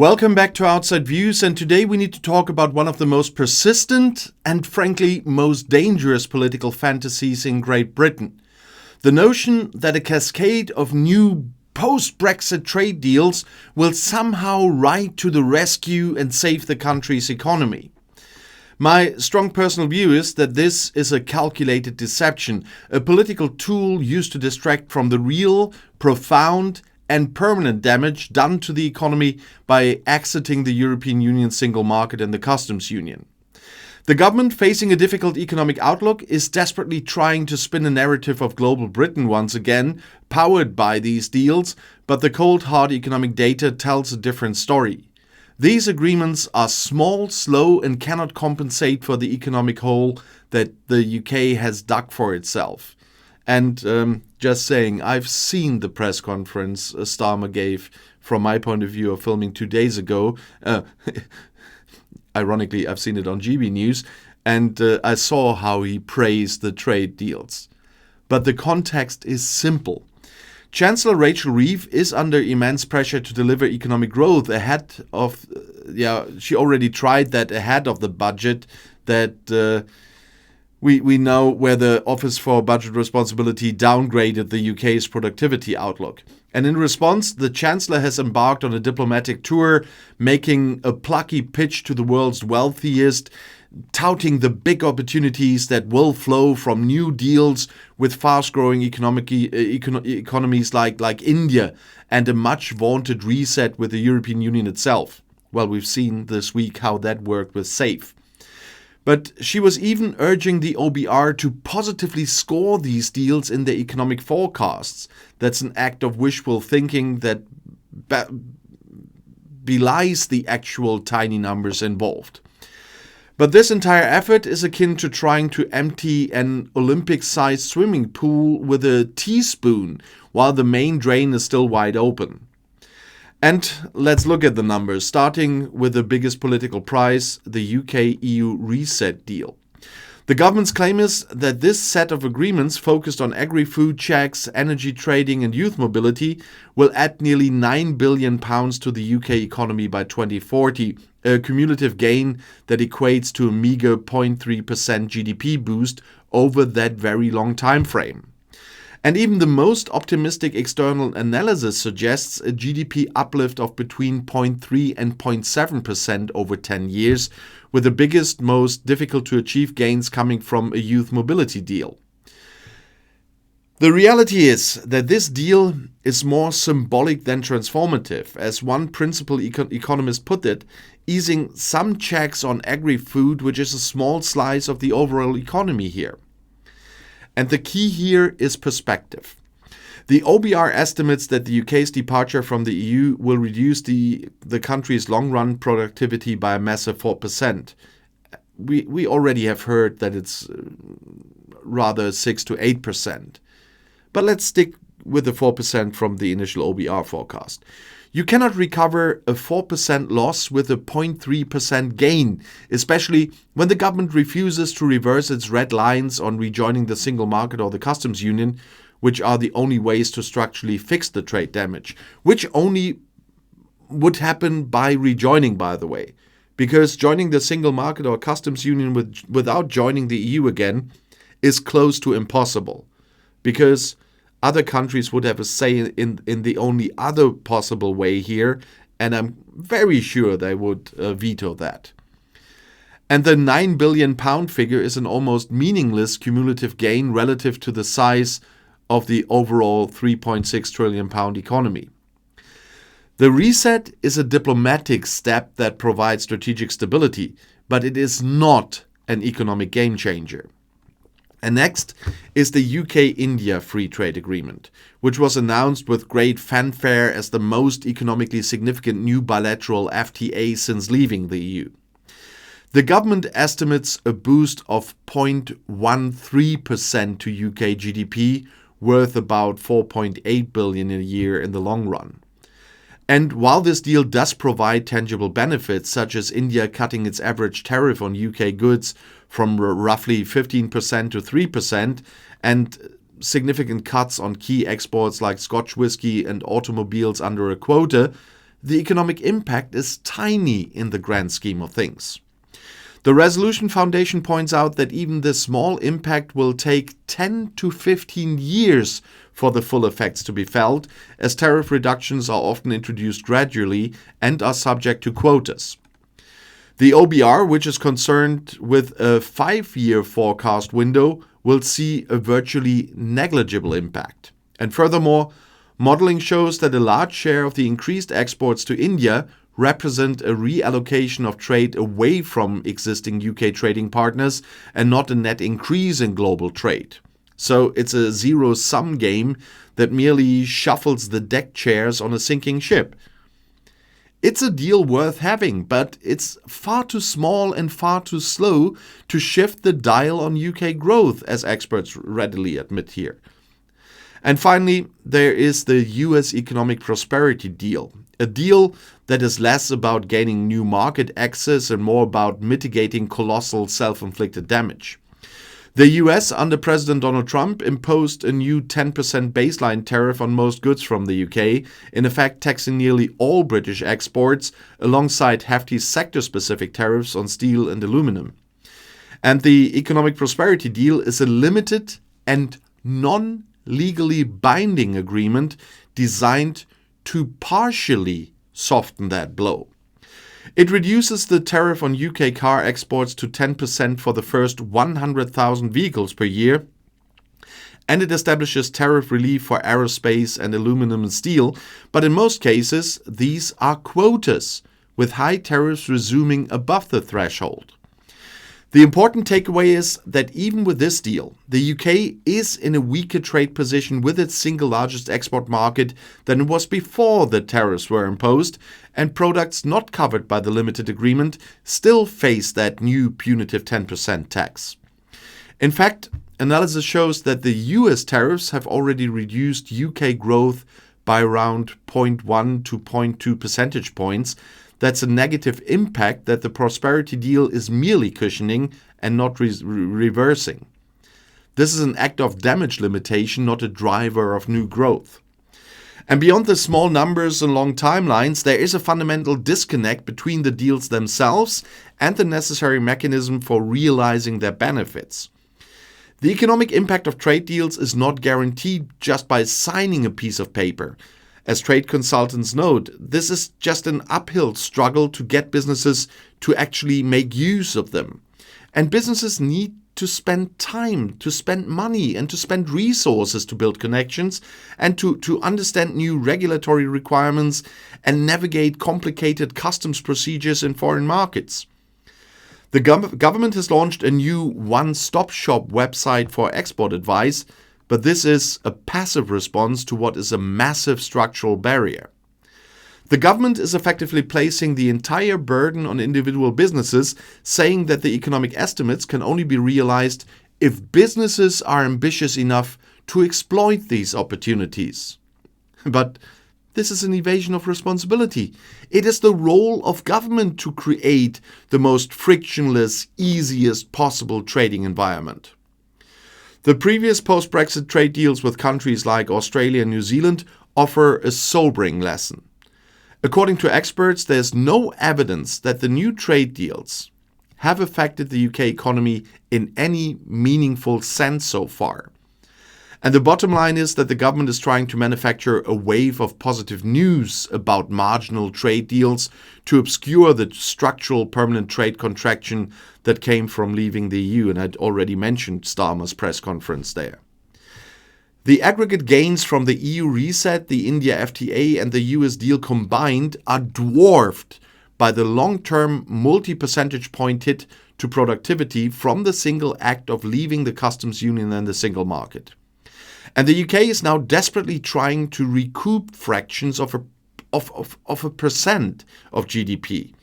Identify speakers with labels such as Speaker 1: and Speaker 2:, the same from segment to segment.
Speaker 1: Welcome back to Outside Views, and today we need to talk about one of the most persistent and frankly most dangerous political fantasies in Great Britain. The notion that a cascade of new post-Brexit trade deals will somehow ride to the rescue and save the country's economy. My strong personal view is that this is a calculated deception, a political tool used to distract from the real, profound, and permanent damage done to the economy by exiting the European Union single market and the customs union. The government, facing a difficult economic outlook, is desperately trying to spin a narrative of global Britain once again, powered by these deals, but the cold hard economic data tells a different story. These agreements are small, slow, and cannot compensate for the economic hole that the UK has dug for itself. And just saying, I've seen the press conference Starmer gave, from my point of view, of filming 2 days ago. Ironically, I've seen it on GB News, and I saw how he praised the trade deals. But the context is simple. Chancellor Rachel Reeves is under immense pressure to deliver economic growth ahead of, she already tried that ahead of the budget that we know where the Office for Budget Responsibility downgraded the UK's productivity outlook. And in response, the Chancellor has embarked on a diplomatic tour, making a plucky pitch to the world's wealthiest, touting the big opportunities that will flow from new deals with fast-growing economies like India, and a much-vaunted reset with the European Union itself. Well, we've seen this week how that worked with SAFE. But she was even urging the OBR to positively score these deals in their economic forecasts. That's an act of wishful thinking that belies the actual tiny numbers involved. But this entire effort is akin to trying to empty an Olympic-sized swimming pool with a teaspoon while the main drain is still wide open. And let's look at the numbers, starting with the biggest political prize, the UK-EU reset deal. The government's claim is that this set of agreements focused on agri-food checks, energy trading and youth mobility will add nearly £9 billion to the UK economy by 2040, a cumulative gain that equates to a meager 0.3% GDP boost over that very long time frame. And even the most optimistic external analysis suggests a GDP uplift of between 0.3 and 0.7% over 10 years, with the biggest, most difficult to achieve gains coming from a youth mobility deal. The reality is that this deal is more symbolic than transformative. As one principal economist put it, easing some checks on agri-food, which is a small slice of the overall economy here. And the key here is perspective. The OBR estimates that the UK's departure from the EU will reduce the country's long-run productivity by a massive 4%. We already have heard that it's rather 6 to 8%. But let's stick with the 4% from the initial OBR forecast. You cannot recover a 4% loss with a 0.3% gain, especially when the government refuses to reverse its red lines on rejoining the single market or the customs union, which are the only ways to structurally fix the trade damage, which only would happen by rejoining, by the way, because joining the single market or customs union without joining the EU again is close to impossible, because other countries would have a say in the only other possible way here, and I'm very sure they would veto that. And the £9 billion figure is an almost meaningless cumulative gain relative to the size of the overall £3.6 trillion economy. The reset is a diplomatic step that provides strategic stability, but it is not an economic game changer. And next is the UK-India Free Trade Agreement, which was announced with great fanfare as the most economically significant new bilateral FTA since leaving the EU. The government estimates a boost of 0.13% to UK GDP, worth about $4.8 billion a year in the long run. And while this deal does provide tangible benefits, such as India cutting its average tariff on UK goods from roughly 15% to 3%, and significant cuts on key exports like Scotch whisky and automobiles under a quota, the economic impact is tiny in the grand scheme of things. The Resolution Foundation points out that even this small impact will take 10 to 15 years for the full effects to be felt, as tariff reductions are often introduced gradually and are subject to quotas. The OBR, which is concerned with a 5-year forecast window, will see a virtually negligible impact. And furthermore, modeling shows that a large share of the increased exports to India represent a reallocation of trade away from existing UK trading partners and not a net increase in global trade. So it's a zero-sum game that merely shuffles the deck chairs on a sinking ship. It's a deal worth having, but it's far too small and far too slow to shift the dial on UK growth, as experts readily admit here. And finally, there is the US economic prosperity deal, a deal that is less about gaining new market access and more about mitigating colossal self-inflicted damage. The US, under President Donald Trump, imposed a new 10% baseline tariff on most goods from the UK, in effect taxing nearly all British exports, alongside hefty sector-specific tariffs on steel and aluminum. And the economic prosperity deal is a limited and non-legally binding agreement designed to partially soften that blow. It reduces the tariff on UK car exports to 10% for the first 100,000 vehicles per year, and it establishes tariff relief for aerospace and aluminum and steel, but in most cases, these are quotas, with high tariffs resuming above the threshold. The important takeaway is that even with this deal, the UK is in a weaker trade position with its single largest export market than it was before the tariffs were imposed, and products not covered by the limited agreement still face that new punitive 10% tax. In fact, analysis shows that the US tariffs have already reduced UK growth by around 0.1 to 0.2 percentage points. That's a negative impact that the prosperity deal is merely cushioning and not reversing. This is an act of damage limitation, not a driver of new growth. And beyond the small numbers and long timelines, there is a fundamental disconnect between the deals themselves and the necessary mechanism for realizing their benefits. The economic impact of trade deals is not guaranteed just by signing a piece of paper. As trade consultants note, this is just an uphill struggle to get businesses to actually make use of them. And businesses need to spend time, to spend money, and to spend resources to build connections and to understand new regulatory requirements and navigate complicated customs procedures in foreign markets. The government has launched a new one-stop shop website for export advice, but this is a passive response to what is a massive structural barrier. The government is effectively placing the entire burden on individual businesses, saying that the economic estimates can only be realized if businesses are ambitious enough to exploit these opportunities. But this is an evasion of responsibility. It is the role of government to create the most frictionless, easiest possible trading environment. The previous post-Brexit trade deals with countries like Australia and New Zealand offer a sobering lesson. According to experts, there's no evidence that the new trade deals have affected the UK economy in any meaningful sense so far. And the bottom line is that the government is trying to manufacture a wave of positive news about marginal trade deals to obscure the structural permanent trade contraction that came from leaving the EU, and I'd already mentioned Starmer's press conference there. The aggregate gains from the EU reset, the India FTA, and the US deal combined are dwarfed by the long-term multi-percentage point hit to productivity from the single act of leaving the customs union and the single market. And the UK is now desperately trying to recoup fractions of a percent of GDP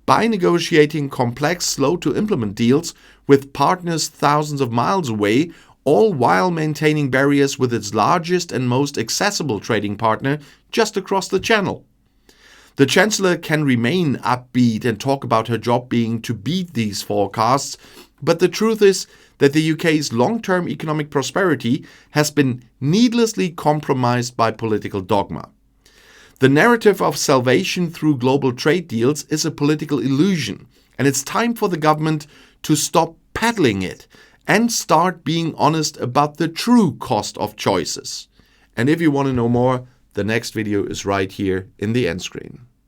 Speaker 1: by negotiating complex, slow-to-implement deals with partners thousands of miles away, all while maintaining barriers with its largest and most accessible trading partner just across the channel. The Chancellor can remain upbeat and talk about her job being to beat these forecasts, but the truth is that the UK's long-term economic prosperity has been needlessly compromised by political dogma. The narrative of salvation through global trade deals is a political illusion, and it's time for the government to stop peddling it and start being honest about the true cost of choices. And if you want to know more, the next video is right here in the end screen.